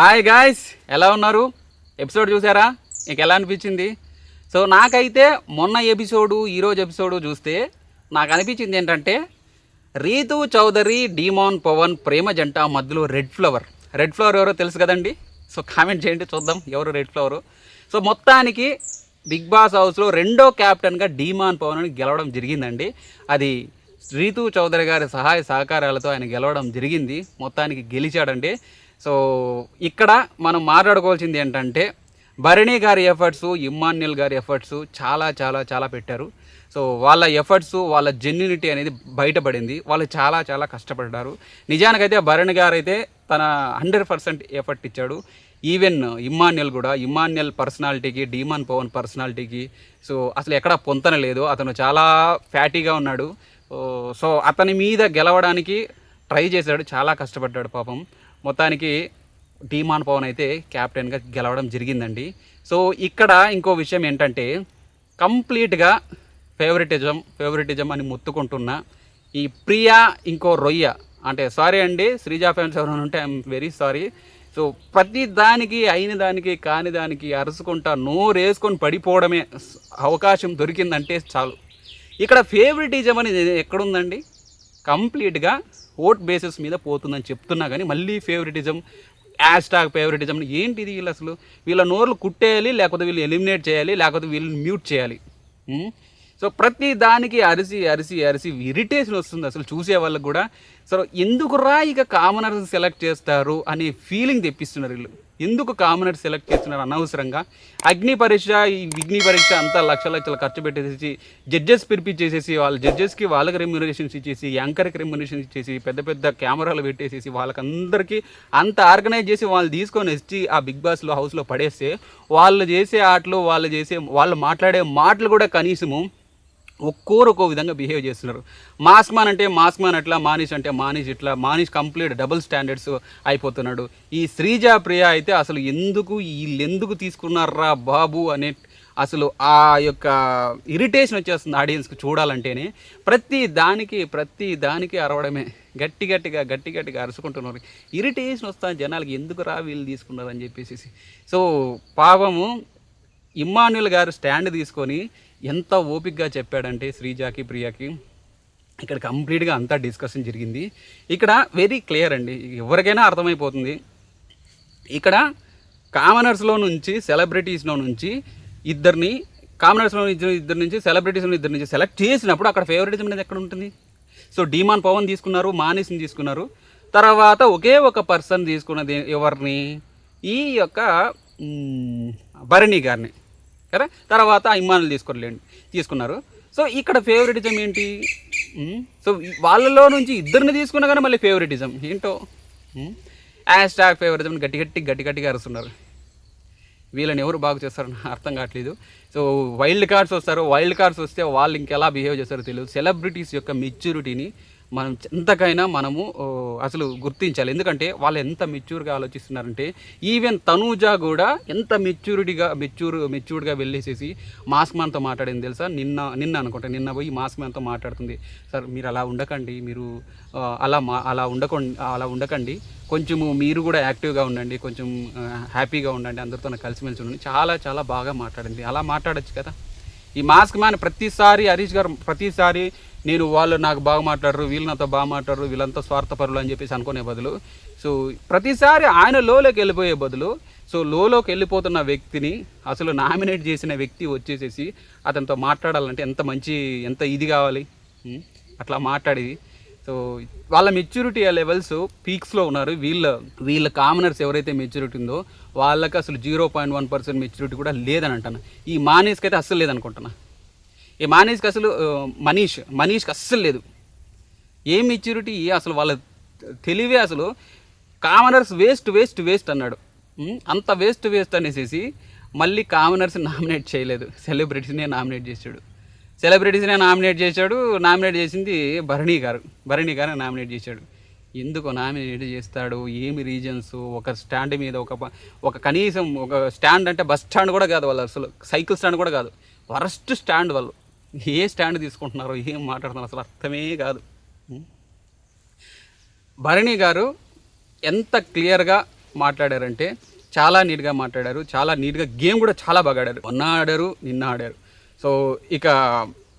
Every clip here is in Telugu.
హాయ్ గాయ్స్, ఎలా ఉన్నారు? ఎపిసోడ్ చూసారా? మీకు ఎలా అనిపించింది? సో నాకైతే మొన్న ఎపిసోడు ఈరోజు ఎపిసోడు చూస్తే నాకు అనిపించింది ఏంటంటే రీతు చౌదరి డీమాన్ పవన్ ప్రేమ జంట మధ్యలో రెడ్ ఫ్లవర్ ఎవరో తెలుసు కదండి. సో కామెంట్ చేయండి చూద్దాం ఎవరు రెడ్ ఫ్లవరు. సో మొత్తానికి బిగ్ బాస్ హౌస్లో రెండో క్యాప్టెన్గా డీమాన్ పవన్ గెలవడం జరిగిందండి. అది రీతు చౌదరి గారి సహాయ సహకారాలతో ఆయన గెలవడం జరిగింది. మొత్తానికి గెలిచాడండి. సో ఇక్కడ మనం మాట్లాడుకోవాల్సింది ఏంటంటే భరణి గారి ఎఫర్ట్స్, ఇమ్మాన్యుల్ గారి ఎఫర్ట్స్ చాలా చాలా చాలా పెట్టారు. సో వాళ్ళ ఎఫర్ట్స్, వాళ్ళ జెన్యునిటీ అనేది బయటపడింది. వాళ్ళు చాలా చాలా కష్టపడ్డారు. నిజానికైతే భరణి గారు అయితే తన 100% ఎఫర్ట్ ఇచ్చాడు. ఈవెన్ ఇమ్మాన్యుల్ పర్సనాలిటీకి, డీమాన్ పవన్ పర్సనాలిటీకి సో అసలు ఎక్కడ పొంతన లేదు. అతను చాలా ఫ్యాటీగా ఉన్నాడు. సో అతని మీద గెలవడానికి ట్రై చేశాడు, చాలా కష్టపడ్డాడు పాపం. మొత్తానికి డీమాన్ పవన్ అయితే క్యాప్టెన్గా గెలవడం జరిగిందండి. సో ఇక్కడ ఇంకో విషయం ఏంటంటే కంప్లీట్గా ఫేవరెటిజం అని మొత్తుకుంటున్న ఈ ప్రియా ఇంకో రొయ్య, అంటే సారీ అండి శ్రీజా ఫ్యాన్స్ ఎవరైనా ఉంటే ఐఎమ్ వెరీ సారీ. సో ప్రతి దానికి అయిన దానికి కాని దానికి అరుచుకుంటా నోరేసుకొని పడిపోవడమే అవకాశం దొరికిందంటే చాలు. ఇక్కడ ఫేవరెటిజం అనేది ఎక్కడుందండి? కంప్లీట్గా ఓట్ బేసిస్ మీద పోతుందని చెప్తున్నా కానీ మళ్ళీ ఫేవరెటిజం ఫేవరెటిజం ఏంటిది? వీళ్ళు అసలు వీళ్ళ నోర్లు కుట్టేయాలి, లేకపోతే వీళ్ళు ఎలిమినేట్ చేయాలి, లేకపోతే వీళ్ళని మ్యూట్ చేయాలి. సో ప్రతి దానికి అరిసి ఇరిటేషన్ వస్తుంది అసలు చూసే వాళ్ళకి కూడా. సో ఎందుకురా ఇక కామనర్స్ సెలెక్ట్ చేస్తారు అనే ఫీలింగ్ తెప్పిస్తున్నారు వీళ్ళు. ఎందుకు కామనర్స్ సెలెక్ట్ చేస్తున్నారు అనవసరంగా? విఘ్ని పరీక్ష అంతా లక్షలు ఖర్చు పెట్టేసి జడ్జెస్ పిలిపించేసేసి వాళ్ళ జడ్జెస్కి వాళ్ళకి రెమ్యునరేషన్స్ ఇచ్చేసి, యాంకర్కి రెమ్యునరేషన్స్ ఇచ్చేసి, పెద్ద కెమెరాలు పెట్టేసేసి వాళ్ళకందరికీ అంత ఆర్గనైజ్ చేసి వాళ్ళు తీసుకొని వచ్చి ఆ బిగ్ బాస్లో హౌస్లో పడేస్తే వాళ్ళు చేసే ఆటలు, వాళ్ళు మాట్లాడే మాటలు కూడా కనీసము ఒక్కో విధంగా బిహేవ్ చేస్తున్నారు. మాస్క్ మ్యాన్ అట్లా, మానిష్ అంటే మానిష్ ఇట్లా, మానిష్ కంప్లీట్ డబుల్ స్టాండర్డ్స్ అయిపోతున్నాడు. ఈ శ్రీజా ప్రియా అయితే అసలు వీళ్ళెందుకు తీసుకున్నారా బాబు అనే అసలు ఆ యొక్క ఇరిటేషన్ వచ్చేస్తుంది ఆడియన్స్కి చూడాలంటేనే. ప్రతి దానికి అరవడమే, గట్టిగా అరుచుకుంటున్నారు. ఇరిటేషన్ వస్తుంది జనాలకి, ఎందుకు రా వీళ్ళు తీసుకున్నారని చెప్పేసి. సో పాపము ఇమ్మాన్యుల్ గారు స్టాండ్ తీసుకొని ఎంత ఓపికగా చెప్పాడంటే శ్రీజాకి, ప్రియాకి. ఇక్కడ కంప్లీట్గా అంతా డిస్కషన్ జరిగింది. ఇక్కడ వెరీ క్లియర్ అండి, ఎవరికైనా అర్థమైపోతుంది. ఇక్కడ కామనర్స్లో నుంచి సెలబ్రిటీస్లో నుంచి ఇద్దరు నుంచి సెలెక్ట్ చేసినప్పుడు అక్కడ ఫేవరెటిజం అనేది ఎక్కడ ఉంటుంది? సో డీమాన్ పవన్ తీసుకున్నారు, మానిస్ని తీసుకున్నారు. తర్వాత ఒకే ఒక పర్సన్ తీసుకున్నది ఎవరిని? ఈ యొక్క భరణి గారిని కదా. తర్వాత ఇమ్మానుల్ తీసుకున్నారు. సో ఇక్కడ ఫేవరెటిజం ఏంటి? సో వాళ్ళలో నుంచి ఇద్దరిని తీసుకున్నా కానీ మళ్ళీ ఫేవరెటిజం ఏంటో ఫేవరెటిజం గట్టిగా అరుస్తున్నారు. వీళ్ళని ఎవరు బాగు చేస్తారని అర్థం కావట్లేదు. సో వైల్డ్ కార్డ్స్ వస్తే వాళ్ళు ఇంకెలా బిహేవ్ చేస్తారో తెలియదు. సెలబ్రిటీస్ యొక్క మెచ్యూరిటీని మనము అసలు గుర్తించాలి. ఎందుకంటే వాళ్ళు ఎంత మెచ్యూర్గా ఆలోచిస్తున్నారంటే ఈవెన్ తనూజా కూడా ఎంత మెచ్యూర్డ్గా వెళ్ళేసేసి మాస్క్ మ్యాన్తో మాట్లాడింది తెలుసా? నిన్న పోయి మాస్క్ మ్యాన్తో మాట్లాడుతుంది. సార్ మీరు అలా ఉండకండి, మీరు అలా ఉండకండి, కొంచెము మీరు కూడా యాక్టివ్గా ఉండండి, కొంచెం హ్యాపీగా ఉండండి, అందరితో కలిసిమెలిసి ఉండండి. చాలా చాలా బాగా మాట్లాడింది. అలా మాట్లాడచ్చు కదా. ఈ మాస్క్ మ్యాన్ ప్రతిసారి హరీష్ గారు వాళ్ళు నాకు బాగా మాట్లాడరు, వీళ్ళు నాతో బాగా మాట్లాడరు, వీళ్ళంతా స్వార్థపరులు అని చెప్పేసి అనుకునే బదులు, సో ప్రతిసారి ఆయన లోలోకి వెళ్ళిపోయే బదులు, సో లోలోకి వెళ్ళిపోతున్న వ్యక్తిని అసలు నామినేట్ చేసిన వ్యక్తి వచ్చేసేసి అతనితో మాట్లాడాలంటే ఎంత ఇది కావాలి? అట్లా మాట్లాడేది. సో వాళ్ళ మెచ్యూరిటీ లెవెల్స్ పీక్స్లో ఉన్నారు. వీళ్ళ కామనర్స్ ఎవరైతే మెచ్యూరిటీ ఉందో వాళ్ళకి అసలు 0.1% మెచ్యూరిటీ కూడా లేదని అంటాను. ఈ మానేష్కి అయితే అస్సలు లేదనుకుంటున్నా. ఈ మానేష్కి అసలు మనీష్కి అస్సలు లేదు. ఏ మెచ్యూరిటీ, అసలు వాళ్ళ తెలివే అసలు కామనర్స్ వేస్ట్ అన్నాడు. అంత వేస్ట్ అనేసి మళ్ళీ కామనర్స్ నామినేట్ చేయలేదు, సెలబ్రిటీస్నే నామినేట్ చేశాడు. నామినేట్ చేసింది భరణి గారు నామినేట్ చేశాడు. ఎందుకు నామినేట్ చేస్తాడు? ఏమి రీజన్స్? ఒక స్టాండ్ మీద ఒక కనీసం ఒక స్టాండ్ అంటే బస్ స్టాండ్ కూడా కాదు, వాళ్ళు అసలు సైకిల్ స్టాండ్ కూడా కాదు, వరస్ట్ స్టాండ్. వాళ్ళు ఏ స్టాండ్ తీసుకుంటున్నారో, ఏం మాట్లాడుతున్నారు అసలు అర్థమే కాదు. భరణి గారు ఎంత క్లియర్గా మాట్లాడారంటే చాలా నీట్గా మాట్లాడారు, చాలా నీట్గా గేమ్ కూడా చాలా బాగా ఆడారు. మొన్న ఆడారు, నిన్న ఆడారు. సో ఇక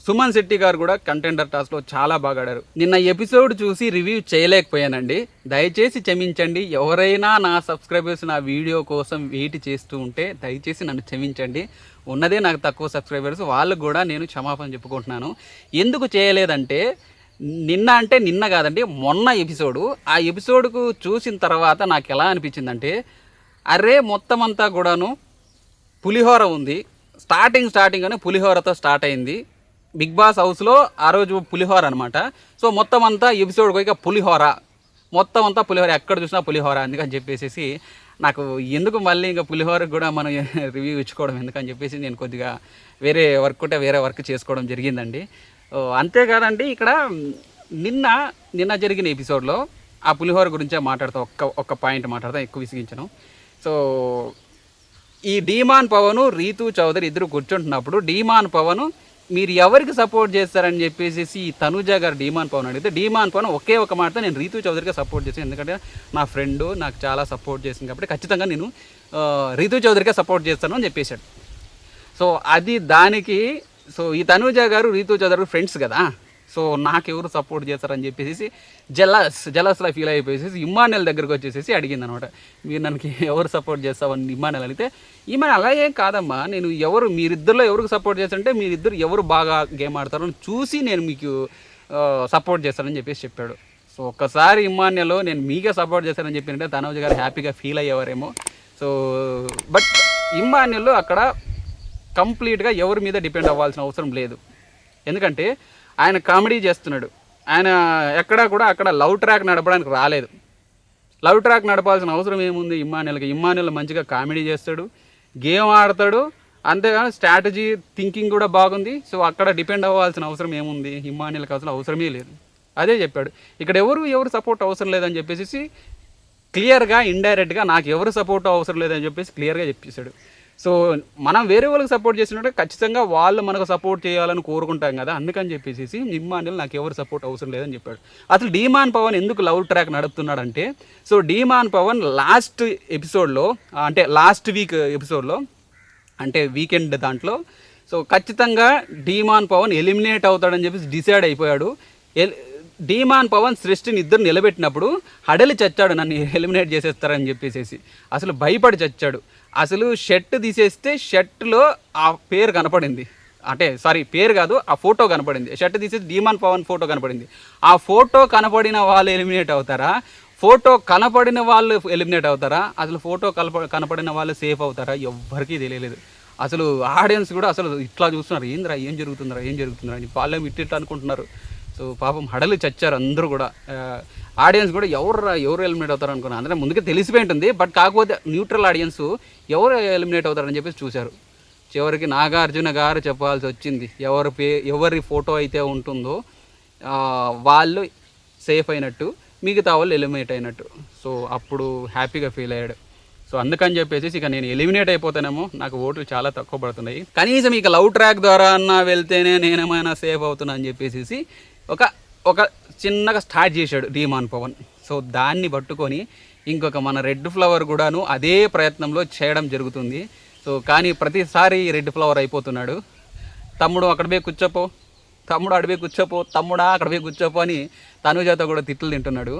సుమన్ శెట్టి గారు కూడా కంటెండర్ టాస్క్లో చాలా బాగా ఆడారు. నిన్న ఎపిసోడ్ చూసి రివ్యూ చేయలేకపోయానండి, దయచేసి క్షమించండి. ఎవరైనా నా సబ్స్క్రైబర్స్ నా వీడియో కోసం వెయిట్ చేస్తూ ఉంటే దయచేసి నన్ను క్షమించండి. ఉన్నదే నాకు తక్కువ సబ్స్క్రైబర్స్, వాళ్ళకు కూడా నేను క్షమాపణ చెప్పుకుంటున్నాను. ఎందుకు చేయలేదంటే నిన్న కాదండి, మొన్న ఎపిసోడు. ఆ ఎపిసోడ్కు చూసిన తర్వాత నాకు ఎలా అనిపించిందంటే, అరే మొత్తం అంతా కూడాను పులిహోర ఉంది. స్టార్టింగ్ అని పులిహోరతో స్టార్ట్ అయింది. బిగ్ బాస్ హౌస్లో ఆ రోజు పులిహోర అనమాట. సో మొత్తం అంతా ఎపిసోడ్కి ఇక పులిహోర, మొత్తం అంతా పులిహోర, ఎక్కడ చూసినా పులిహోర. అందుకని చెప్పేసి నాకు ఎందుకు మళ్ళీ ఇంకా పులిహోరకు కూడా మనం రివ్యూ ఇచ్చుకోవడం ఎందుకని చెప్పేసి నేను కొద్దిగా వేరే వర్క్ ఉంటే వేరే వర్క్ చేసుకోవడం జరిగిందండి. అంతేకాదండి, ఇక్కడ నిన్న జరిగిన ఎపిసోడ్లో ఆ పులిహోర గురించే మాట్లాడతా, ఒక్క పాయింట్ మాట్లాడతా, ఎక్కువ విసిగించను. సో ఈ డీమాన్ పవన్, రీతు చౌదరి ఇద్దరు కూర్చుంటున్నప్పుడు డీమాన్ పవన్ మీరు ఎవరికి సపోర్ట్ చేస్తారని చెప్పేసి ఈ తనుజ గారు డీమాన్ పవన్ అడిగితే, డీమాన్ పవన్ ఒకే ఒక మాటతో నేను రీతు చౌదరికి సపోర్ట్ చేశాను, ఎందుకంటే నా ఫ్రెండ్ నాకు చాలా సపోర్ట్ చేసింది కాబట్టి ఖచ్చితంగా నేను రీతు చౌదరికే సపోర్ట్ చేస్తాను అని చెప్పేశాడు. సో అది దానికి సో ఈ తనుజ గారు రీతు చౌదరి ఫ్రెండ్స్ కదా, సో నాకెవరు సపోర్ట్ చేస్తారని చెప్పేసి జలస్లా ఫీల్ అయిపోయేసి ఇమ్మానుయల్ దగ్గరకు వచ్చేసి అడిగింది అనమాట. మీరు నన్ను ఎవరు సపోర్ట్ చేస్తావని ఇమ్మానుయల్ అడిగితే, ఇమ్మానుయల్ అలా ఏం కాదమ్మా, నేను మీరిద్దరిలో ఎవరికి సపోర్ట్ చేస్తానంటే మీరిద్దరు ఎవరు బాగా గేమ్ ఆడతారో అని చూసి నేను మీకు సపోర్ట్ చేస్తానని చెప్పేసి చెప్పాడు. సో ఒక్కసారి ఇమ్మానుయల్ నేను మీకే సపోర్ట్ చేస్తానని చెప్పినట్టే తనుజ గారు హ్యాపీగా ఫీల్ అయ్యేవారేమో. సో బట్ ఇమ్మానుయల్ అక్కడ కంప్లీట్గా ఎవరి మీద డిపెండ్ అవ్వాల్సిన అవసరం లేదు, ఎందుకంటే ఆయన కామెడీ చేస్తున్నాడు. ఆయన ఎక్కడా కూడా అక్కడ లవ్ ట్రాక్ నడపడానికి రాలేదు. లవ్ ట్రాక్ నడపాల్సిన అవసరం ఏముంది ఇమ్మానుయల్కి? ఇమ్మానుయల్ మంచిగా కామెడీ చేస్తాడు, గేమ్ ఆడతాడు, అంతేగాని స్ట్రాటజీ థింకింగ్ కూడా బాగుంది. సో అక్కడ డిపెండ్ అవ్వాల్సిన అవసరం ఏముంది? ఇమ్మానుయల్కి అసలు అవసరమే లేదు. అదే చెప్పాడు. ఇక్కడ ఎవరు సపోర్ట్ అవసరం లేదని చెప్పేసి క్లియర్గా ఇండైరెక్ట్గా నాకు ఎవరు సపోర్ట్ అవసరం లేదని చెప్పేసి క్లియర్గా చెప్పేశాడు. సో మనం వేరే వాళ్ళకి సపోర్ట్ చేసినట్టు ఖచ్చితంగా వాళ్ళు మనకు సపోర్ట్ చేయాలని కోరుకుంటాం కదా, అందుకని చెప్పేసి ఇమ్మానుయల్ నాకు ఎవరు సపోర్ట్ అవసరం లేదని చెప్పాడు. అసలు డీమాన్ పవన్ ఎందుకు లవ్ ట్రాక్ నడుపుతున్నాడంటే, సో డీమాన్ పవన్ లాస్ట్ ఎపిసోడ్లో అంటే లాస్ట్ వీక్ ఎపిసోడ్లో అంటే వీకెండ్ దాంట్లో సో ఖచ్చితంగా డీమాన్ పవన్ ఎలిమినేట్ అవుతాడని చెప్పేసి డిసైడ్ అయిపోయాడు. డీమాన్ పవన్ సృష్టిని ఇద్దరు నిలబెట్టినప్పుడు హడలి చచ్చాడు, నన్ను ఎలిమినేట్ చేసేస్తారని చెప్పేసి అసలు భయపడి చచ్చాడు. అసలు షర్ట్ తీసేస్తే షర్ట్లో ఆ పేరు కనపడింది, అంటే సారీ పేరు కాదు, ఆ ఫోటో కనపడింది. షర్ట్ తీసేసి డీమాన్ పవన్ ఫోటో కనపడింది. ఆ ఫోటో కనపడిన వాళ్ళు ఎలిమినేట్ అవుతారా, ఫోటో కనపడిన వాళ్ళు ఎలిమినేట్ అవుతారా, అసలు ఫోటో కనపడిన వాళ్ళు సేఫ్ అవుతారా? ఎవ్వరికీ తెలియలేదు. అసలు ఆడియన్స్ కూడా అసలు ఇట్లా చూస్తున్నారు, ఏం జరుగుతుందిరా అని వాళ్ళేమి ఇట్లా అనుకుంటున్నారు. సో పాపం హడలు చచ్చారు అందరూ కూడా. ఆడియన్స్ కూడా ఎవరు ఎలిమినేట్ అవుతారు అనుకున్నారు. అంటే ముందుకే తెలిసిపోయి ఉంటుంది, బట్ కాకపోతే న్యూట్రల్ ఆడియన్స్ ఎవరు ఎలిమినేట్ అవుతారని చెప్పేసి చూశారు. చివరికి నాగార్జున గారు చెప్పాల్సి వచ్చింది, ఎవరి ఫోటో అయితే ఉంటుందో వాళ్ళు సేఫ్ అయినట్టు, మిగతా వాళ్ళు ఎలిమినేట్ అయినట్టు. సో అప్పుడు హ్యాపీగా ఫీల్ అయ్యాడు. సో అందుకని చెప్పేసి ఇక నేను ఎలిమినేట్ అయిపోతానేమో, నాకు ఓట్లు చాలా తక్కువ పడుతున్నాయి, కనీసం ఇక లవ్ ట్రాక్ ద్వారా అన్నా వెళ్తేనే నేనేమైనా సేఫ్ అవుతున్నా అని చెప్పేసి ఒక చిన్నగా స్టార్ట్ చేశాడు డీమాన్ పవన్. సో దాన్ని పట్టుకొని ఇంకొక మన రెడ్ ఫ్లవర్ కూడాను అదే ప్రయత్నంలో చేయడం జరుగుతుంది. సో కానీ ప్రతిసారి రెడ్ ఫ్లవర్ అయిపోతున్నాడు. తమ్ముడు అక్కడ పోయి కూర్చోపో, తమ్ముడు అడిపోయి కూర్చోపో, తమ్ముడా అక్కడ పోయి కూర్చోపో అని తనుజాతో కూడా తిట్లు తింటున్నాడు.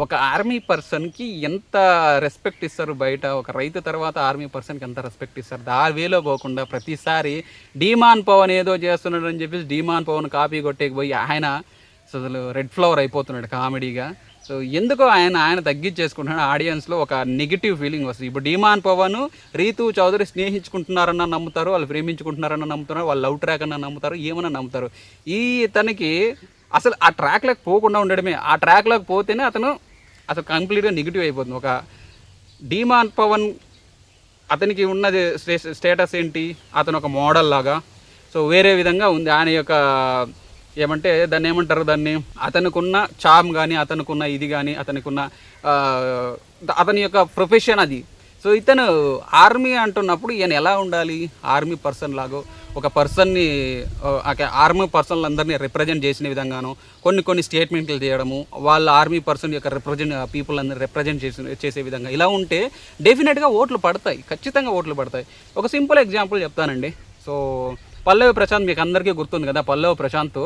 ఒక ఆర్మీ పర్సన్కి ఎంత రెస్పెక్ట్ ఇస్తారు బయట, ఒక రైతు తర్వాత ఆర్మీ పర్సన్కి ఎంత రెస్పెక్ట్ ఇస్తారు, దా వేలో పోకుండా ప్రతిసారి డీమాన్ పవన్ ఏదో చేస్తున్నాడు అని చెప్పేసి డీమాన్ పవన్ కాపీ కొట్టేకపోయి ఆయన అసలు రెడ్ ఫ్లవర్ అయిపోతున్నాడు కామెడీగా. సో ఎందుకో ఆయన తగ్గించేసుకుంటున్నాడు. ఆడియన్స్లో ఒక నెగిటివ్ ఫీలింగ్ వస్తుంది. ఇప్పుడు డీమాన్ పవన్, రీతు చౌదరి స్నేహించుకుంటున్నారన్న నమ్ముతారు, వాళ్ళు ప్రేమించుకుంటున్నారన్న నమ్ముతున్నారు, వాళ్ళు లవ్ ట్రాక్ అన్న నమ్ముతారు, ఏమన్నా నమ్ముతారు. తనకి అసలు ఆ ట్రాక్లోకి పోకుండా ఉండడమే, ఆ ట్రాక్లోకి పోతేనే అతను అసలు కంప్లీట్గా నెగిటివ్ అయిపోతుంది. ఒక డీమాన్ పవన్ అతనికి ఉన్నది స్టేటస్ ఏంటి, అతను ఒక మోడల్ లాగా, సో వేరే విధంగా ఉంది ఆయన యొక్క ఏమంటే దాన్ని అతనుకున్న చామ్ కానీ, అతనుకున్న ఇది కానీ, అతనికున్న అతని యొక్క ప్రొఫెషన్ అది. సో ఇతను ఆర్మీ అంటున్నప్పుడు ఈయన ఎలా ఉండాలి, ఆర్మీ పర్సన్ లాగో ఒక పర్సన్ని ఆర్మీ పర్సన్లు అందరినీ రిప్రజెంట్ చేసిన విధంగాను కొన్ని స్టేట్మెంట్లు చేయడము, వాళ్ళ ఆర్మీ పర్సన్ యొక్క పీపుల్ అందరినీ రిప్రజెంట్ చేసే విధంగా ఇలా ఉంటే డెఫినెట్గా ఓట్లు పడతాయి, ఖచ్చితంగా ఓట్లు పడతాయి. ఒక సింపుల్ ఎగ్జాంపుల్ చెప్తానండి. సో పల్లవి ప్రశాంత్ మీకు అందరికీ గుర్తుంది కదా. పల్లవి ప్రశాంత్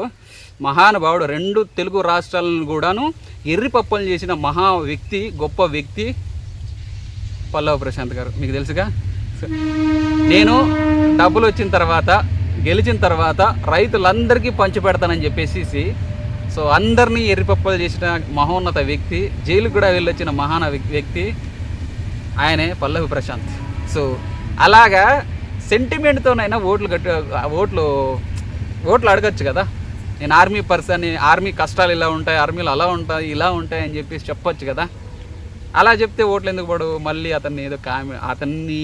మహానుభావుడు, 2 తెలుగు రాష్ట్రాలను కూడాను ఎర్రిపప్పలు చేసిన మహా వ్యక్తి, గొప్ప వ్యక్తి పల్లవి ప్రశాంత్ గారు మీకు తెలుసుగా. నేను డబ్బులు వచ్చిన తర్వాత గెలిచిన తర్వాత రైతులందరికీ పంచిపెడతానని చెప్పేసి సో అందరినీ ఎర్రిపప్పలు చేసిన మహోన్నత వ్యక్తి, జైలుకు కూడా వెళ్ళొచ్చిన వ్యక్తి ఆయనే పల్లవి ప్రశాంత్. సో అలాగా సెంటిమెంట్తోనైనా ఓట్లు అడగచ్చు కదా. నేను ఆర్మీ పర్సన్, ఆర్మీ కష్టాలు ఇలా ఉంటాయి, ఆర్మీలు అలా ఉంటాయి ఇలా ఉంటాయి అని చెప్పేసి చెప్పొచ్చు కదా. అలా చెప్తే ఓట్లు ఎందుకు పడు? మళ్ళీ అతన్ని ఏదో అతన్ని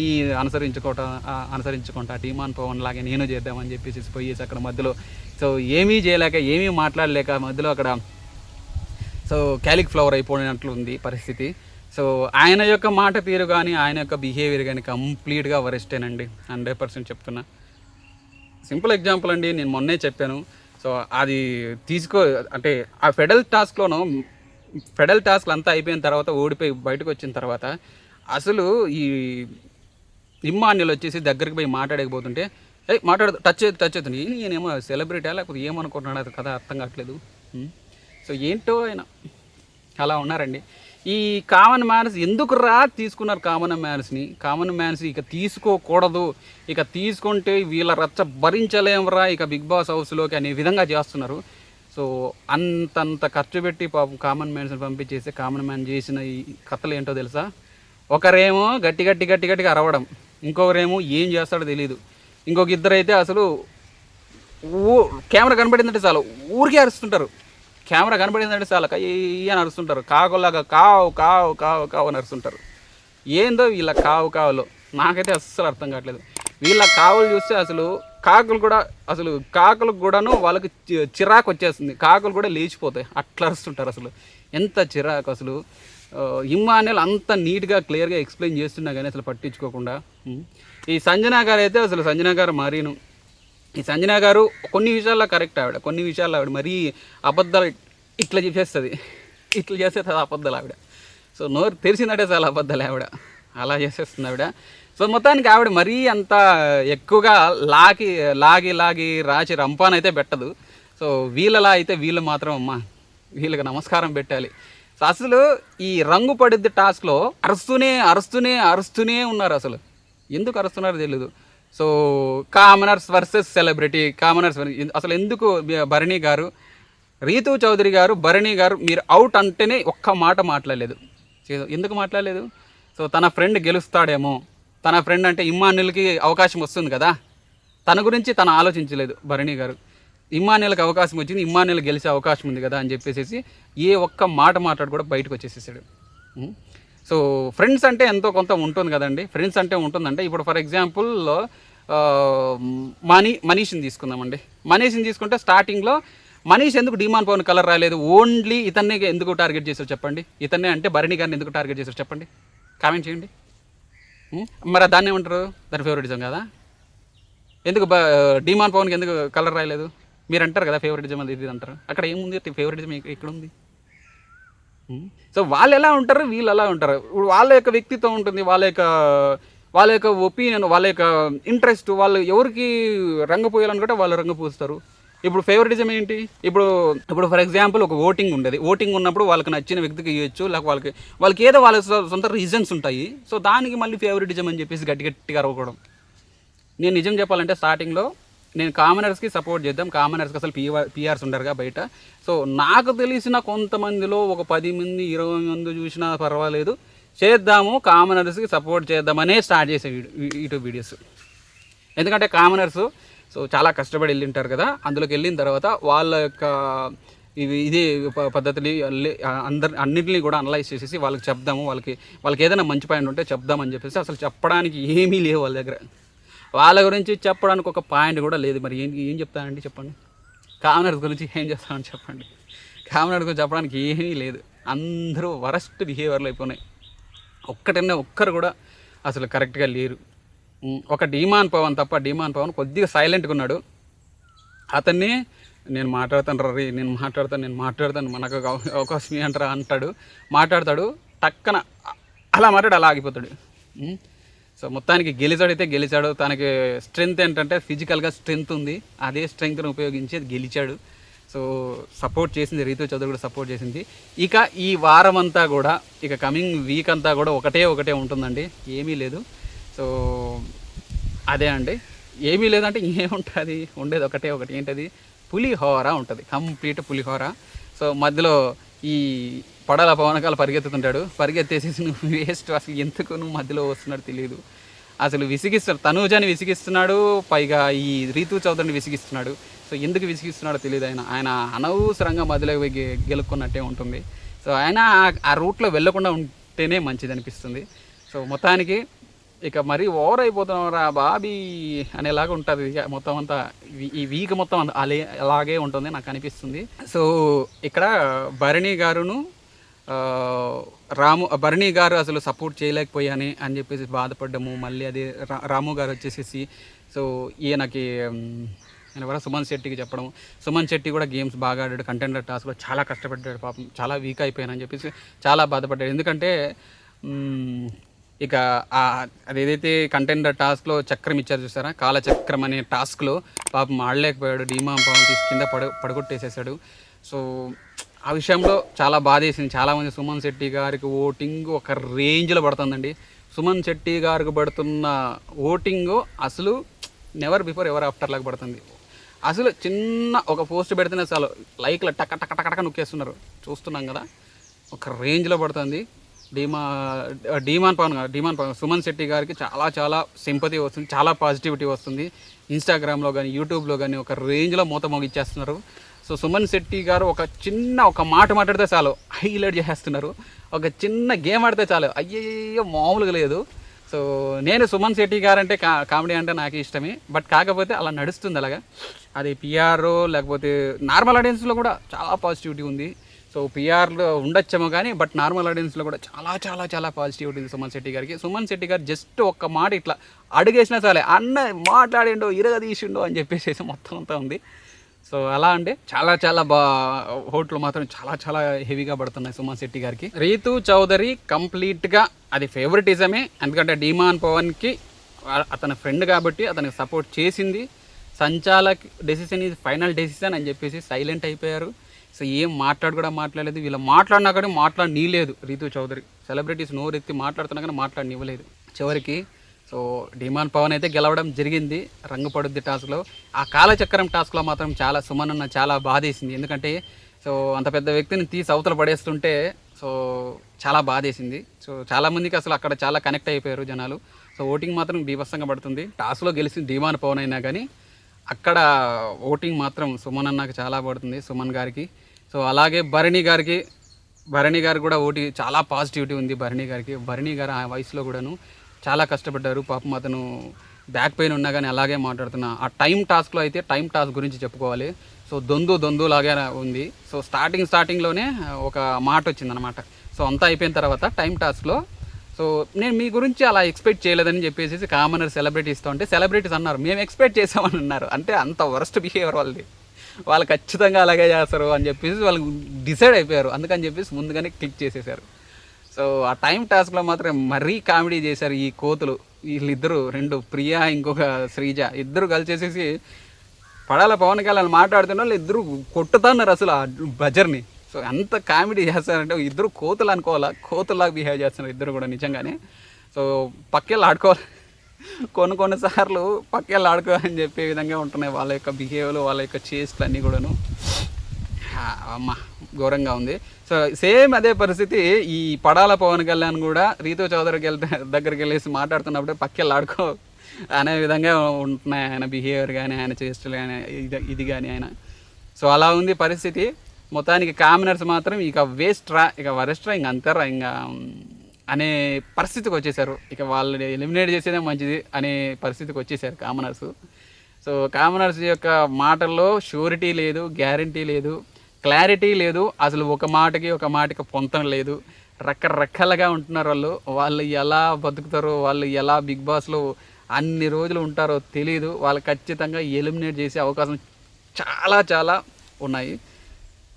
అనుసరించుకుంటా టీమాన్ పవన్ లాగే నేను చేద్దామని చెప్పేసి పోయేసి అక్కడ మధ్యలో సో ఏమీ చేయలేక ఏమీ మాట్లాడలేక మధ్యలో అక్కడ సో క్యాలిఫ్లవర్ అయిపోయినట్లు ఉంది పరిస్థితి. సో ఆయన యొక్క మాట తీరు కానీ ఆయన యొక్క బిహేవియర్ కానీ కంప్లీట్గా వరెస్టేనండి, 100% చెప్తున్నా. సింపుల్ ఎగ్జాంపుల్ అండి, నేను మొన్నే చెప్పాను. సో అది అంటే ఆ ఫెడరల్ టాస్క్లు అంతా అయిపోయిన తర్వాత ఓడిపోయి బయటకు వచ్చిన తర్వాత అసలు ఈ ఇమ్మాన్యుల్ వచ్చేసి దగ్గరికి పోయి మాట్లాడకపోతుంటే టచ్ అవుతుంది. నేనేమో సెలబ్రిటీ లేకపోతే ఏమనుకుంటున్నాడు అది కథ అర్థం కావట్లేదు. సో ఏంటో ఆయన అలా ఉన్నారండి. ఈ కామన్ మ్యాన్స్ ఎందుకు తీసుకున్నారు కామన్ మ్యాన్స్ ఇక తీసుకోకూడదు, ఇక తీసుకుంటే వీళ్ళ రచ్చ భరించలేమరా ఇక బిగ్ బాస్ హౌస్లోకి అనే విధంగా చేస్తున్నారు. సో అంతంత ఖర్చు పెట్టి పాపం కామన్ మ్యాన్స్ని పంపించేసి కామన్ మ్యాన్ చేసిన ఈ కథలు ఏంటో తెలుసా? ఒకరేమో గట్టిగా అరవడం, ఇంకొకరేమో ఏం చేస్తాడో తెలియదు, ఇంకొక ఇద్దరైతే అసలు కెమెరా కనబడిందంటే చాలు ఊరికే అరుస్తుంటారు. కెమెరా కనబడిందంటే చాలా అని అరుస్తుంటారు. కాకులాగా కావు కావు కావు కావు అని అరుస్తుంటారు. ఏందో వీళ్ళ కావులో నాకైతే అస్సలు అర్థం కావట్లేదు. వీళ్ళ కావులు చూస్తే అసలు కాకులకు కూడాను వాళ్ళకి చిరాకు వచ్చేస్తుంది. కాకులు కూడా లేచిపోతాయి, అట్లా అరుస్తుంటారు. అసలు ఎంత చిరాకు అసలు. ఇమ్మాన్యుల్ అంత నీట్గా క్లియర్గా ఎక్స్ప్లెయిన్ చేస్తున్నా కానీ అసలు పట్టించుకోకుండా. ఈ సంజన గారు అయితే అసలు సంజన గారు మరీను, ఈ సంజన గారు కొన్ని విషయాల్లో కరెక్ట్, కొన్ని విషయాల్లో మరీ అబద్ధాలు ఇట్లా చేసేస్తుంది, ఇట్లా చేసేస్తుంది అబద్ధాలు సో నోరు తెరిచిందంటే చాలా అబద్ధాలు అలా చేసేస్తుంది సో మొత్తానికి మరీ అంత ఎక్కువగా లాగి రాచి రంపానైతే పెట్టదు. సో వీళ్ళలా అయితే వీళ్ళు మాత్రం వీళ్ళకి నమస్కారం పెట్టాలి. సో అసలు ఈ రంగు పడిద్ది టాస్క్లో అరుస్తూనే ఉన్నారు. అసలు ఎందుకు అరుస్తున్నారో తెలియదు. సో కామనర్స్ వర్సెస్ సెలబ్రిటీ, అసలు ఎందుకు భరణి గారు, రీతూ చౌదరి గారు, భరణి గారు మీరు అవుట్ అంటేనే ఒక్క మాట మాట్లాడలేదు. ఎందుకు మాట్లాడలేదు? సో తన ఫ్రెండ్ గెలుస్తాడేమో, తన ఫ్రెండ్ అంటే ఇమ్మాన్యుల్కి అవకాశం వస్తుంది కదా, తన గురించి తను ఆలోచించలేదు భరణి గారు. ఇమ్మాన్యుల్కి అవకాశం వచ్చింది, ఇమ్మాన్యుల్ గెలిచే అవకాశం ఉంది కదా అని చెప్పేసి ఏ ఒక్క మాట మాట్లాడు కూడా బయటకు వచ్చేసేసాడు. సో ఫ్రెండ్స్ అంటే ఎంతో కొంత ఉంటుంది కదండి. ఫ్రెండ్స్ అంటే ఉంటుందంటే ఇప్పుడు ఫర్ ఎగ్జాంపుల్ మనీష్ని తీసుకుందామండి. మనీష్ని తీసుకుంటే స్టార్టింగ్లో మనీష్ ఎందుకు డిమాండ్ పవన్ కలర్ రాలేదు, ఓన్లీ ఇతన్నే ఎందుకు టార్గెట్ చేశారు చెప్పండి? ఇతన్నే అంటే భరణి గారిని ఎందుకు టార్గెట్ చేశారు చెప్పండి? కామెంట్ చేయండి. మరి దాన్ని ఏమంటారు? దాని ఫేవరెటిజం కదా. ఎందుకు డిమాండ్ పవన్కి ఎందుకు కలర్ రాయలేదు మీరు అంటారు కదా, ఫేవరెటిజం అది ఇది అంటారు. అక్కడ ఏముంది ఫేవరెటిజం ఇక్కడ ఉంది? సో వాళ్ళు ఎలా ఉంటారు, వీళ్ళు ఎలా ఉంటారు. ఇప్పుడు వాళ్ళ యొక్క వ్యక్తిత్వం ఉంటుంది, వాళ్ళ యొక్క ఒపీనియన్, వాళ్ళ యొక్క ఇంట్రెస్ట్, వాళ్ళు ఎవరికి రంగు పోయాలనుకుంటే వాళ్ళు రంగు పూస్తారు. ఇప్పుడు ఫేవరెటిజం ఏంటి? ఇప్పుడు ఫర్ ఎగ్జాంపుల్ ఒక ఓటింగ్ ఉండేది, ఓటింగ్ ఉన్నప్పుడు వాళ్ళకి నచ్చిన వ్యక్తికి ఇవ్వచ్చు, లేకపోతే వాళ్ళకి ఏదో వాళ్ళ సొంత రీజన్స్ ఉంటాయి. సో దానికి మళ్ళీ ఫేవరెటిజం అని చెప్పేసి గట్టిగా అరవకూడదు. నేను నిజం చెప్పాలంటే స్టార్టింగ్లో నేను కామనర్స్కి సపోర్ట్ చేద్దాం, కామనర్స్కి అసలు పిఆర్స్ ఉండరుగా బయట. సో నాకు తెలిసిన కొంతమందిలో ఒక 10 మంది 20 మంది చూసినా పర్వాలేదు, చేద్దాము కామనర్స్కి సపోర్ట్ చేద్దామనే స్టార్ట్ చేసే యూట్యూబ్ వీడియోస్. ఎందుకంటే కామనర్స్ సో చాలా కష్టపడి వెళ్ళింటారు కదా, అందులోకి వెళ్ళిన తర్వాత వాళ్ళ యొక్క ఇదే పద్ధతిని అన్నింటినీ కూడా అనలైజ్ చేసేసి వాళ్ళకి చెప్దాము, వాళ్ళకి ఏదైనా మంచి పాయింట్ ఉంటే చెప్దామని చెప్పేసి అసలు చెప్పడానికి ఏమీ లేవు వాళ్ళ దగ్గర. వాళ్ళ గురించి చెప్పడానికి ఒక పాయింట్ కూడా లేదు. మరి ఏం చెప్తానండి చెప్పండి? కామనర్స్ గురించి ఏం చేస్తానని చెప్పండి? కామనర్స్ గురించి చెప్పడానికి ఏమీ లేదు. అందరూ వరస్ట్ బిహేవియర్లు అయిపోయినాయి. ఒక్కరు కూడా అసలు కరెక్ట్గా లేరు. ఒక డీమాన్ పవన్ తప్ప, డీమాన్ పవన్ కొద్దిగా సైలెంట్గా ఉన్నాడు. అతన్ని నేను మాట్లాడతాను మనకు అవకాశం అంటారా అంటాడు, మాట్లాడతాడు, టక్కన అలా మాట్లాడు అలా ఆగిపోతాడు. సో మొత్తానికి గెలిచాడు. తనకి స్ట్రెంగ్త్ ఏంటంటే ఫిజికల్గా స్ట్రెంగ్త్ ఉంది, అదే స్ట్రెంగ్త్ని ఉపయోగించి గెలిచాడు. సో సపోర్ట్ చేసింది, రీతూ చౌదరి కూడా సపోర్ట్ చేసింది. ఇక ఈ వారం అంతా కూడా, ఇక కమింగ్ వీక్ అంతా కూడా ఒకటే ఉంటుందండి, ఏమీ లేదు. సో అదే అండి, ఏమీ లేదంటే ఏముంటుంది, ఉండేది ఒకటి ఏంటది, పులిహోర ఉంటుంది, కంప్లీట్ పులిహోర. సో మధ్యలో ఈ పడాల పవనకాలు పరిగెత్తేసి నువ్వు వేస్ట్, అసలు ఎందుకు నువ్వు మధ్యలో వస్తున్నాడు తెలియదు, అసలు విసిగిస్తున్నాడు, తనూజాని విసిగిస్తున్నాడు, పైగా ఈ రీతూ చౌదరిని విసిగిస్తున్నాడు. సో ఎందుకు విసిగిస్తున్నాడో తెలియదు. ఆయన అనవసరంగా మధ్యలో గెలుక్కున్నట్టే ఉంటుంది. సో ఆయన ఆ రూట్లో వెళ్ళకుండా ఉంటేనే మంచిది అనిపిస్తుంది. సో మొత్తానికి ఇక మరీ ఓవర్ అయిపోతున్నారా బాబీ అనేలాగా ఉంటుంది ఇక మొత్తం అంతా, ఈ వీక్ మొత్తం అలాగే ఉంటుంది నాకు అనిపిస్తుంది. సో ఇక్కడ భరణి గారును భరణి గారు అసలు సపోర్ట్ చేయలేకపోయాని అని చెప్పేసి బాధపడ్డము. మళ్ళీ అది రాము గారు వచ్చేసేసి సో ఈయనకి ఎవరో సుమన్ శెట్టికి చెప్పడం, సుమన్ శెట్టి కూడా గేమ్స్ బాగా ఆడాడు, కంటెండర్ టాస్క్లో చాలా కష్టపడ్డాడు, పాపం చాలా వీక్ అయిపోయానని చెప్పేసి చాలా బాధపడ్డాడు. ఎందుకంటే ఇక అదేదైతే కంటెండర్ టాస్క్లో చక్రం ఇచ్చారు చూసారా, కాలచక్రం అనే టాస్క్లో పాపం ఆడలేకపోయాడు, డీమాన్ పవన్ తీసి కింద పడగొట్టేసేసాడు. సో ఆ విషయంలో చాలా బాధేసింది. చాలామంది సుమన్ శెట్టి గారికి ఓటింగ్ ఒక రేంజ్లో పడుతుందండి. సుమన్ శెట్టి గారికి పడుతున్న ఓటింగ్ అసలు నెవర్ బిఫోర్ ఎవర్ ఆఫ్టర్ లాగా పడుతుంది. అసలు చిన్న ఒక పోస్ట్ పెడితేనే చాలు లైక్లో టక్క టక్క టక్క టక్క నొక్కేస్తున్నారు, చూస్తున్నాం కదా, ఒక రేంజ్లో పడుతుంది. డీమాన్ పవన్ సుమన్ శెట్టి గారికి చాలా చాలా సింపతి వస్తుంది, చాలా పాజిటివిటీ వస్తుంది. ఇన్స్టాగ్రామ్లో కానీ యూట్యూబ్లో కానీ ఒక రేంజ్లో మూత మోగిచ్చేస్తున్నారు. సో సుమన్ శెట్టి గారు ఒక మాట మాట్లాడితే చాలు హైలైట్ చేసేస్తున్నారు, ఒక చిన్న గేమ్ ఆడితే చాలు అయ్యో మామూలుగా లేదు. సో నేను సుమన్ శెట్టి గారు అంటే కామెడీ అంటే నాకు ఇష్టమే, బట్ కాకపోతే అలా నడుస్తుంది అలాగా, అది పిఆర్ఓ లేకపోతే నార్మల్ ఆడియన్స్లో కూడా చాలా పాజిటివిటీ ఉంది. సో పిఆర్లో ఉండొచ్చేమో కానీ బట్ నార్మల్ ఆడియన్స్లో కూడా చాలా చాలా చాలా పాజిటివిటీ ఉంది సుమన్ శెట్టి గారికి. సుమన్ శెట్టి గారు జస్ట్ ఒక్క మాట ఇట్లా అడుగేసినా చాలే అన్న మాట్లాడిండో ఇరగదీసిండో అని చెప్పేసి మొత్తం అంతా ఉంది. సో అలా అంటే చాలా చాలా ఓట్లు మాత్రం చాలా చాలా హెవీగా పడుతున్నాయి సుమన్ శెట్టి గారికి. రీతూ చౌదరి కంప్లీట్గా అది ఫేవరెటిజమే, ఎందుకంటే డీమాన్ పవన్కి అతని ఫ్రెండ్ కాబట్టి అతనికి సపోర్ట్ చేసింది. సంచాలక్ డెసిషన్ ఇది ఫైనల్ డెసిషన్ అని చెప్పేసి సైలెంట్ అయిపోయారు. సో ఏం మాట్లాడలేదు, వీళ్ళు మాట్లాడినా కానీ మాట్లాడనీయలేదు రీతూ చౌదరి. సెలబ్రిటీస్ నోరెత్తి మాట్లాడుతున్నా కానీ మాట్లాడనివ్వలేదు చివరికి. సో డీమాన్ పవన్ అయితే గెలవడం జరిగింది రంగుపడుద్ది టాస్క్లో. ఆ కాలచక్రం టాస్క్లో మాత్రం చాలా సుమన్ అన్న చాలా బాధేసింది, ఎందుకంటే సో అంత పెద్ద వ్యక్తిని తీసి అవతల పడేస్తుంటే సో చాలా బాధేసింది. సో చాలామందికి అసలు అక్కడ చాలా కనెక్ట్ అయిపోయారు జనాలు. సో ఓటింగ్ మాత్రం బీభత్సంగా పడుతుంది. టాస్క్లో గెలిచింది డీమాన్ పవన్ అయినా కానీ అక్కడ ఓటింగ్ మాత్రం సుమన్ అన్నకు చాలా పడుతుంది, సుమన్ గారికి. సో అలాగే భరణి గారు కూడా ఓటింగ్ చాలా పాజిటివిటీ ఉంది భరణి గారు ఆ వయసులో కూడాను చాలా కష్టపడ్డారు పాపం. అతను బ్యాక్ పెయిన్ ఉన్నా కానీ అలాగే మాట్లాడుతున్నా. ఆ టైం టాస్క్లో అయితే టైం టాస్క్ గురించి చెప్పుకోవాలి. సో దొందు లాగే ఉంది. సో స్టార్టింగ్లోనే ఒక మాట వచ్చిందనమాట. సో అంతా అయిపోయిన తర్వాత టైం టాస్క్లో సో నేను మీ గురించి అలా ఎక్స్పెక్ట్ చేయలేదని చెప్పేసి కామనర్ సెలబ్రిటీస్తో అంటే సెలబ్రిటీస్ అన్నారు మేము ఎక్స్పెక్ట్ చేసామని అన్నారు. అంటే అంత వరస్ట్ బిహేవియర్ వాళ్ళు ఖచ్చితంగా అలాగే చేస్తారు అని చెప్పేసి వాళ్ళు డిసైడ్ అయిపోయారు. అందుకని చెప్పేసి ముందుగానే క్లిక్ చేసేసారు. సో ఆ టైం టాస్క్లో మాత్రం మరీ కామెడీ చేశారు ఈ కోతులు. వీళ్ళిద్దరూ రెండు ప్రియా ఇంకొక శ్రీజ ఇద్దరు కలిసేసేసి పడాల పవన్ కళ్యాణ్ మాట్లాడుతున్న వాళ్ళు ఇద్దరు కొట్టుతున్నారు అసలు ఆ బజర్ని. సో ఎంత కామెడీ చేస్తారంటే ఇద్దరు కోతులు అనుకోవాలా, కోతుల్లాగా బిహేవ్ చేస్తున్నారు ఇద్దరు కూడా నిజంగానే. సో పక్కెళ్ళి ఆడుకోవాలి, కొన్నిసార్లు పక్కెళ్ళి ఆడుకోవాలని చెప్పే విధంగా ఉంటున్నాయి వాళ్ళ యొక్క బిహేవియర్లు, వాళ్ళ యొక్క చేష్టలు అన్నీ కూడాను. అమ్మ ఘోరంగా ఉంది. సో సేమ్ అదే పరిస్థితి ఈ పడాల పవన్ కళ్యాణ్ కూడా రీతూ చౌదరికి దగ్గరికి వెళ్ళేసి మాట్లాడుతున్నప్పుడు పక్కెళ్ళి ఆడుకో అనే విధంగా ఉంటున్నాయి ఆయన బిహేవియర్ కానీ ఆయన చేష్టలు కానీ ఇది కానీ ఆయన. సో అలా ఉంది పరిస్థితి. మొత్తానికి కామనర్స్ మాత్రం ఇక వరెస్ట్రా ఇంక అంతేరా ఇంకా అనే పరిస్థితికి వచ్చేసారు. ఇక వాళ్ళని ఎలిమినేట్ చేసేదే మంచిది అనే పరిస్థితికి వచ్చేసారు కామనర్స్. సో కామనర్స్ యొక్క మాటల్లో షూరిటీ లేదు, గ్యారంటీ లేదు, క్లారిటీ లేదు, అసలు ఒక మాటకి పొంతన లేదు. రకరకాలుగా ఉంటున్నారు వాళ్ళు ఎలా బతుకుతారో, వాళ్ళు ఎలా బిగ్ బాస్లో అన్ని రోజులు ఉంటారో తెలియదు. వాళ్ళు ఖచ్చితంగా ఎలిమినేట్ చేసే అవకాశం చాలా చాలా ఉన్నాయి.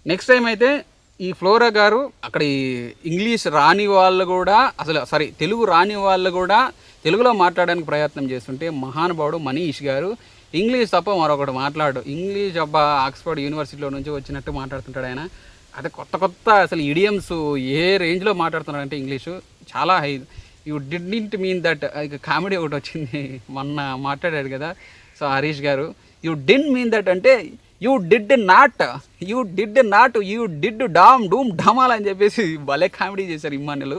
నెక్స్ట్ టైం అయితే ఈ ఫ్లోరా గారు అక్కడ ఇంగ్లీష్ రాని వాళ్ళు కూడా తెలుగు రాని వాళ్ళు కూడా తెలుగులో మాట్లాడడానికి ప్రయత్నం చేస్తుంటే మహానుభావుడు మనీష్ గారు ఇంగ్లీష్ తప్ప మరొకటి మాట్లాడు. ఇంగ్లీష్ ఆక్స్ఫర్డ్ యూనివర్సిటీలో నుంచి వచ్చినట్టు మాట్లాడుతుంటాడు ఆయన. అదే కొత్త అసలు ఇడియమ్స్ ఏ రేంజ్లో మాట్లాడుతున్నాడంటే ఇంగ్లీషు చాలా high. You didn't mean that. Comedy ఒకటి వచ్చింది మొన్న మాట్లాడాడు కదా, సో హరీష్ గారు, యూ డిడ్ మీన్ దట్ అంటే you did not you did డూమ్ ఢమాల్ అని చెప్పేసి భలే కామెడీ చేశారు ఇమ్మాన్యులు.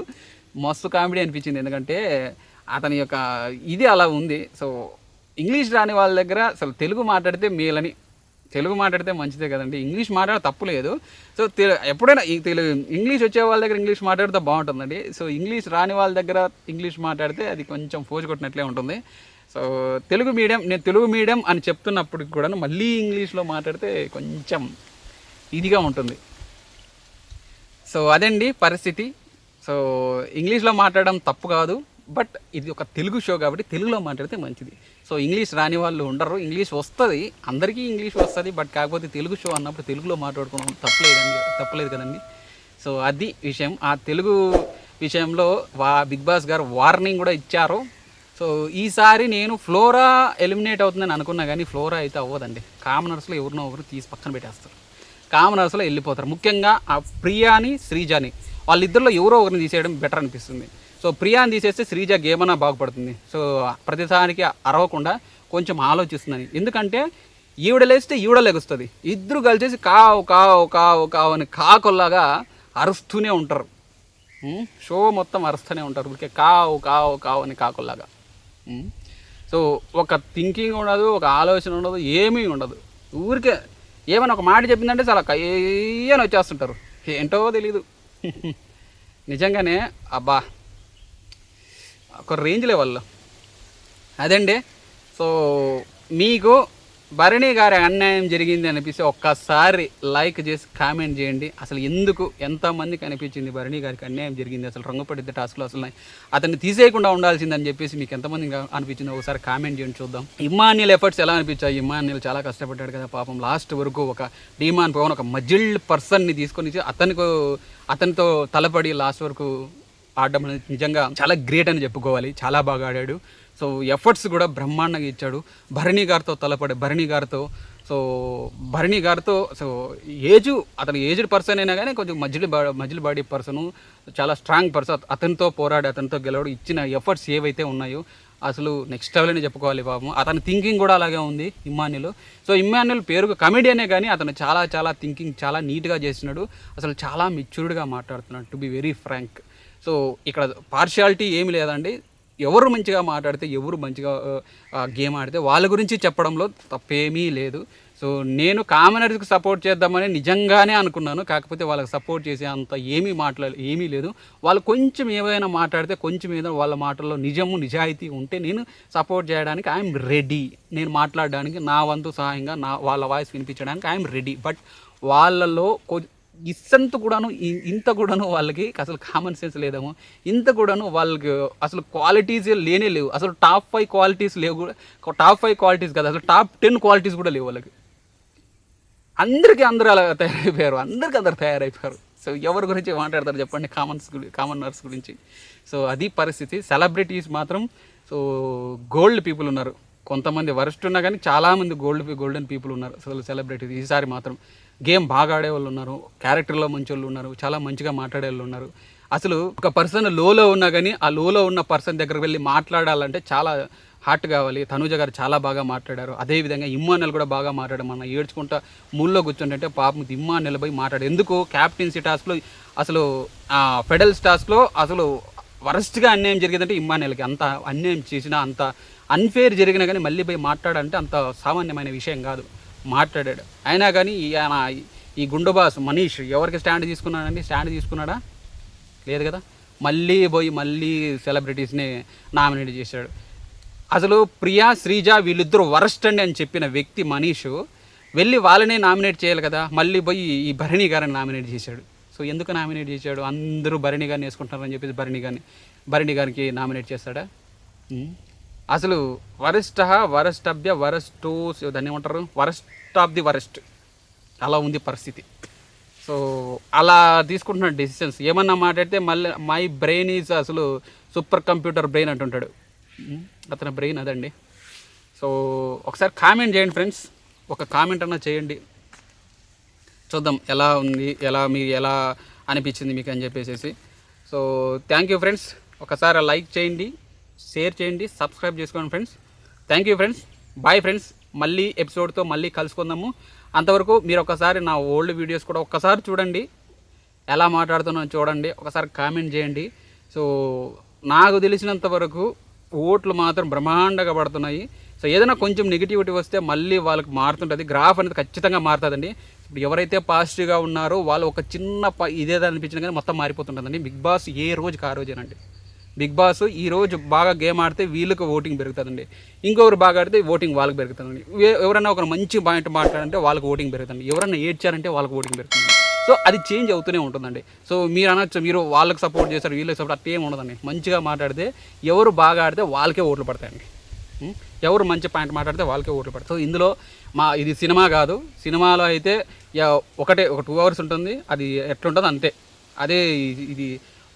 మస్తు కామెడీ అనిపించింది, ఎందుకంటే అతని యొక్క ఇది అలా ఉంది. సో ఇంగ్లీష్ రాని వాళ్ళ దగ్గర అసలు తెలుగు మాట్లాడితే మేలని, తెలుగు మాట్లాడితే మంచిదే కదండి. ఇంగ్లీష్ మాట్లాడే తప్పులేదు. సో ఎప్పుడైనా ఇంగ్లీష్ వచ్చే వాళ్ళ దగ్గర ఇంగ్లీష్ మాట్లాడితే బాగుంటుందండి. సో ఇంగ్లీష్ రాని వాళ్ళ దగ్గర ఇంగ్లీష్ మాట్లాడితే అది కొంచెం ఫోజు కొట్టినట్లే ఉంటుంది. సో నేను తెలుగు మీడియం అని చెప్తున్నప్పటికి కూడా మళ్ళీ ఇంగ్లీష్లో మాట్లాడితే కొంచెం ఇదిగా ఉంటుంది. సో అదండి పరిస్థితి. సో ఇంగ్లీష్లో మాట్లాడడం తప్పు కాదు, బట్ ఇది ఒక తెలుగు షో కాబట్టి తెలుగులో మాట్లాడితే మంచిది. సో ఇంగ్లీష్ రాని వాళ్ళు ఉండరు, ఇంగ్లీష్ వస్తుంది, అందరికీ ఇంగ్లీష్ వస్తుంది. బట్ కాకపోతే తెలుగు షో అన్నప్పుడు తెలుగులో మాట్లాడుకోవడం తప్పలేదు కదండి. సో అది విషయం. ఆ తెలుగు విషయంలో బిగ్ బాస్ గారు వార్నింగ్ కూడా ఇచ్చారు. సో ఈసారి నేను ఫ్లోరా ఎలిమినేట్ అవుతుందని అనుకున్నా, కానీ ఫ్లోరా అయితే అవ్వదండి. కామనర్స్లో ఎవరినో ఒకరు తీసి పక్కన పెట్టేస్తారు, కామనర్స్లో వెళ్ళిపోతారు. ముఖ్యంగా ఆ ప్రియాని శ్రీజాని వాళ్ళిద్దరిలో ఎవరో ఒకరిని తీసేయడం బెటర్ అనిపిస్తుంది. సో ప్రియాని తీసేస్తే శ్రీజ గేమన్నా బాగుపడుతుంది. సో ప్రతిసారికి అరవకుండా కొంచెం ఆలోచిస్తుందని, ఎందుకంటే ఈవిడ లేస్తే ఈవిడ లెగుస్తుంది. ఇద్దరు కలిసేసి కావు కావు కావు కావు అని కాకుల్లాగా అరుస్తూనే ఉంటారు. షో మొత్తం అరుస్తూనే ఉంటారు, ఊరికే కావు కావు కావు అని కాకుల్లాగా. సో ఒక థింకింగ్ ఉండదు, ఒక ఆలోచన ఉండదు, ఏమీ ఉండదు. ఊరికే ఏమైనా ఒక మాట చెప్పిందంటే చాలా కయ్యని వచ్చేస్తుంటారు, ఏంటో తెలీదు. నిజంగానే అబ్బా ఒక రేంజ్ లెవెల్లో అదండి. సో మీకు భరణి గారి అన్యాయం జరిగింది అనిపిస్తే ఒక్కసారి లైక్ చేసి కామెంట్ చేయండి. అసలు ఎందుకు ఎంతమందికి అనిపించింది భరణి గారికి అన్యాయం జరిగింది, అసలు రంగుపడిద్ద టాస్క్లో అసలు అతన్ని తీసేయకుండా ఉండాల్సిందని చెప్పేసి మీకు ఎంతమందికి అనిపించిందో ఒకసారి కామెంట్ చేయండి చూద్దాం. ఇమ్మాన్యుల్ ఎఫర్ట్స్ ఎలా అనిపించాయి? ఇమ్మాన్యుల్ చాలా కష్టపడ్డాడు కదా పాపం. లాస్ట్ వరకు ఒక డీమాన్ పవన్ ఒక మజిల్డ్ పర్సన్ని తీసుకొని అతనితో తలపడి లాస్ట్ వరకు ఆడడం అనేది నిజంగా చాలా గ్రేట్ అని చెప్పుకోవాలి. చాలా బాగా ఆడాడు. సో ఎఫర్ట్స్ కూడా బ్రహ్మాండంగా ఇచ్చాడు. భరణి గారితో తలపడే భరణి గారితో సో అతను ఏజ్డ్ పర్సన్ అయినా కానీ కొంచెం మజిల్ బాడీ పర్సను, చాలా స్ట్రాంగ్ పర్సన్. అతనితో పోరాడి అతనితో గెలవడం, ఇచ్చిన ఎఫర్ట్స్ ఏవైతే ఉన్నాయో అసలు నెక్స్ట్ లెవెల్ అని చెప్పుకోవాలి పాపం. అతని థింకింగ్ కూడా అలాగే ఉంది ఇమ్మాన్యుల్. సో ఇమ్మాన్యుల్ పేరుకు కమెడియనే కానీ అతను చాలా థింకింగ్ చాలా నీట్గా చేస్తున్నాడు. అసలు చాలా మెచ్యూర్డ్గా మాట్లాడుతున్నాడు, to be very frank. So ఇక్కడ పార్షియాలిటీ ఏమి లేదండి. ఎవరు మంచిగా మాట్లాడితే, ఎవరు మంచిగా గేమ్ ఆడితే వాళ్ళ గురించి చెప్పడంలో తప్పేమీ లేదు. సో నేను కామనర్స్కి సపోర్ట్ చేద్దామని నిజంగానే అనుకున్నాను, కాకపోతే వాళ్ళకి సపోర్ట్ చేసే అంత ఏమీ లేదు. వాళ్ళు కొంచెం ఏమైనా మాట్లాడితే, కొంచెం ఏదో వాళ్ళ మాటల్లో నిజాయితీ ఉంటే నేను సపోర్ట్ చేయడానికి ఐఎమ్ రెడీ. నేను మాట్లాడడానికి నా వంతు సహాయంగా వాళ్ళ వాయిస్ వినిపించడానికి ఐఎమ్ రెడీ. బట్ వాళ్ళలో ఇంత కూడాను వాళ్ళకి అసలు కామన్ సెన్స్ లేదేమో, ఇంత కూడాను వాళ్ళకి అసలు క్వాలిటీస్ లేవు. అసలు టాప్ 5 క్వాలిటీస్ లేవు. టాప్ 5 క్వాలిటీస్ కదా, అసలు టాప్ 10 క్వాలిటీస్ కూడా లేవు వాళ్ళకి. అందరూ అలా తయారైపోయారు. సో ఎవరి గురించి మాట్లాడతారు చెప్పండి, కామనర్స్ గురించి. సో అది పరిస్థితి. సెలబ్రిటీస్ మాత్రం సో గోల్డ్ పీపుల్ ఉన్నారు. కొంతమంది వరస్ట్ ఉన్నా కానీ చాలామంది గోల్డెన్ పీపుల్ ఉన్నారు అసలు సెలబ్రిటీస్. ఈసారి మాత్రం గేమ్ బాగా ఆడే వాళ్ళు ఉన్నారు, క్యారెక్టర్లో మంచి వాళ్ళు ఉన్నారు, చాలా మంచిగా మాట్లాడే వాళ్ళు ఉన్నారు. అసలు ఒక పర్సన్ లోలో ఉన్నా కానీ ఆ లోలో ఉన్న పర్సన్ దగ్గరకు వెళ్ళి మాట్లాడాలంటే చాలా హార్ట్ కావాలి. తనూజ గారు చాలా బాగా మాట్లాడారు. అదేవిధంగా ఇమ్మాన్యుల్ కూడా బాగా మాట్లాడారు. మన ఏడ్చుకుంటా మూల్లో కూర్చుంటే పాపం ఇమ్మాన్యుల్ పోయి మాట్లాడారు. ఎందుకు క్యాప్టెన్సీ టాస్క్లో అసలు ఫెడరల్స్ టాస్క్లో అసలు వరస్ట్గా అన్యాయం జరిగిందంటే ఇమ్మాన్యుల్కి. అంత అన్యాయం చేసినా, అంత అన్ఫేర్ జరిగినా కానీ మళ్ళీ పోయి మాట్లాడాలంటే అంత సామాన్యమైన విషయం కాదు. మాట్లాడాడు. అయినా కానీ ఈ గుండుబాస్ మనీష్ ఎవరికి స్టాండ్ తీసుకున్నాడా? లేదు కదా. మళ్ళీ సెలబ్రిటీస్ని నామినేట్ చేశాడు. అసలు ప్రియా శ్రీజ వీళ్ళిద్దరూ వరస్ట్ అండి అని చెప్పిన వ్యక్తి మనీష్ వెళ్ళి వాళ్ళనే నామినేట్ చేయాలి కదా, మళ్ళీ పోయి ఈ భరణి గారిని నామినేట్ చేశాడు. సో ఎందుకు నామినేట్ చేశాడు? అందరూ భరణి గారిని వేసుకుంటారని చెప్పేసి భరణి గారికి నామినేట్ చేస్తాడా? అసలు వరస్ట్ దాన్ని ఏమంటారు, వరస్ట్ ఆఫ్ ది వరస్ట్, అలా ఉంది పరిస్థితి. సో అలా తీసుకుంటున్నాడు డెసిషన్స్. ఏమన్నా మాట్లాడితే మళ్ళీ మై బ్రెయిన్ ఈజ్ అసలు సూపర్ కంప్యూటర్ బ్రెయిన్ అంటుంటాడు. అతని బ్రెయిన్ అదండి. సో ఒకసారి కామెంట్ చేయండి ఫ్రెండ్స్, ఒక కామెంట్ అన్నా చేయండి, చూద్దాం ఎలా ఉంది, మీకు ఎలా అనిపించింది మీకు అని చెప్పేసి. So thank you friends. ఒకసారి లైక్ చేయండి, షేర్ చేయండి, సబ్స్క్రైబ్ చేసుకోండి friends. Thank you friends. Bye friends. మళ్ళీ ఎపిసోడ్తో మళ్ళీ కలుసుకుందాము. అంతవరకు మీరు ఒకసారి నా ఓల్డ్ వీడియోస్ కూడా ఒక్కసారి చూడండి, ఎలా మాట్లాడుతున్నానో చూడండి, ఒకసారి కామెంట్ చేయండి. సో నాకు తెలిసినంత వరకు ఓట్లు మాత్రం బ్రహ్మాండంగా పడుతున్నాయి. సో ఏదైనా కొంచెం నెగిటివిటీ వస్తే మళ్ళీ వాళ్ళకి మారుతుంటుంది, గ్రాఫ్ అనేది ఖచ్చితంగా మారుతుందండి. ఇప్పుడు ఎవరైతే పాజిటివ్గా ఉన్నారో వాళ్ళు ఒక చిన్న ఇదేదో అనిపించినా కానీ మొత్తం మారిపోతుంటుందండి. బిగ్ బాస్ ఏ రోజుకి ఆ రోజేనండి. బిగ్ బాస్ ఈరోజు బాగా గేమ్ ఆడితే వీళ్ళకి ఓటింగ్ పెరుగుతుందండి, ఇంకొకరు బాగా ఆడితే ఓటింగ్ వాళ్ళకి పెరుగుతుందండి. ఎవరైనా ఒక మంచి పాయింట్ మాట్లాడంటే వాళ్ళకి ఓటింగ్ పెరుగుతుంది, ఎవరైనా ఏడ్చారంటే వాళ్ళకి ఓటింగ్ పెరుగుతుంది. సో అది చేంజ్ అవుతూనే ఉంటుందండి. సో మీరు అనొచ్చు, మీరు వాళ్ళకి సపోర్ట్ చేస్తారు, వీళ్ళకి సపోర్ట్, అట్లా ఏమి ఉండదండి. మంచిగా మాట్లాడితే ఎవరు బాగా ఆడితే వాళ్ళకే ఓట్లు పడతాయండి, ఎవరు మంచి పాయింట్ మాట్లాడితే వాళ్ళకే ఓట్లు పడతాయి. సో ఇందులో ఇది సినిమా కాదు. సినిమాలో అయితే ఒక 2 hours ఉంటుంది, అది ఎట్లుంటుందో అంతే. అదే ఇది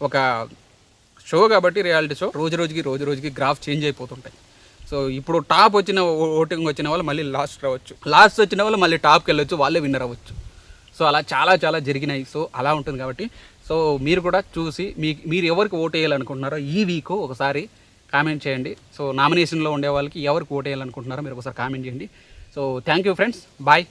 ఒక షో కాబట్టి, రియాలిటీ షో, రోజు రోజుకి గ్రాఫ్ చేంజ్ అయిపోతుంటాయి. సో ఇప్పుడు టాప్ వచ్చిన ఓటింగ్ వచ్చిన వాళ్ళు మళ్ళీ లాస్ట్ రావచ్చు, లాస్ట్ వచ్చిన వాళ్ళు మళ్ళీ టాప్కి వెళ్ళొచ్చు, వాళ్ళే విన్నర్ అవ్వచ్చు. సో అలా చాలా జరిగినాయి. సో అలా ఉంటుంది కాబట్టి సో మీరు కూడా చూసి మీరు ఎవరికి ఓటు వేయాలనుకుంటున్నారో ఈ వీక్ ఒకసారి కామెంట్ చేయండి. సో నామినేషన్లో ఉండే వాళ్ళకి ఎవరికి ఓటు వేయాలనుకుంటున్నారో మీరు ఒకసారి కామెంట్ చేయండి. So thank you friends. Bye.